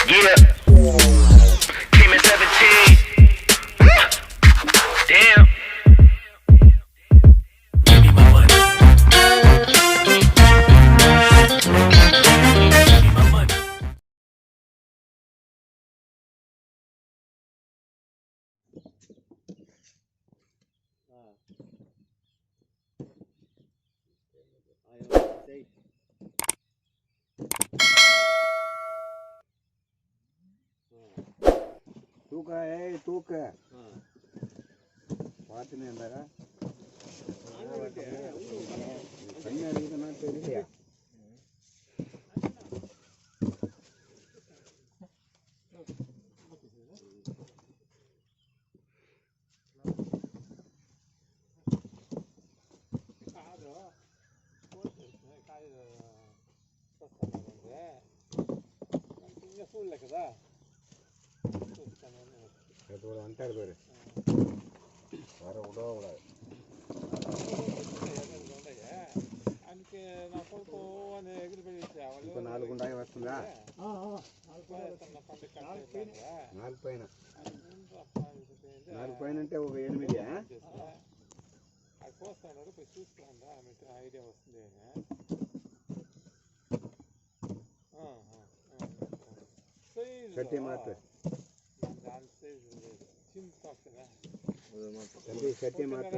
Yeah, came in 17. Damn. Give me my money. Give me my money. ತೂಕ ತೂಕ ಪಾತಿನಿ ಅಂದಾಗ ಕಮ್ಮಿ ಆಗಿದನ ತಿಳಿಯ అంటారు ಬೇರೆ వార ఉడవడ అందుకే నా కొడుకు ఎగిరి పెట్టి 4 గుండాయి వస్తుందా 4 పైన 4 పైన అంటే ఒక 8 అది పోస్తాడు పోయి చూసుకోండి ఆమె ఐడియా వస్తుంది కట్టి మాత్ర దాని సైజు చిన్న తక్కువ కట్టి మాత్ర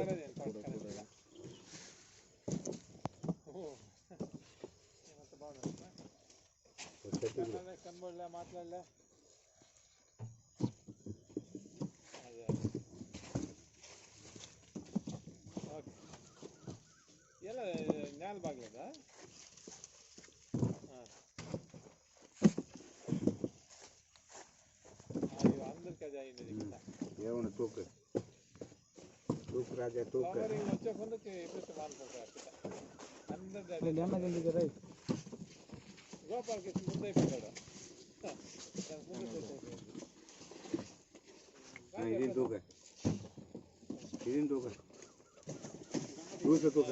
కనబడలే మాట్లాడలే ఎలా నేల బాగలేదా అందరికి అది అయింది ఏమన్నా తూకు తూకు రాజా తూకు వచ్చే కొందకి ఎప్పుడు మాట్లాడతారు అందరు గోపాల్ కృష్ణ ముందు అయిపోతాడు ಇದೀನಿ ತೂಕ ಇದೀನಿ ತೂಕ ತೂಕ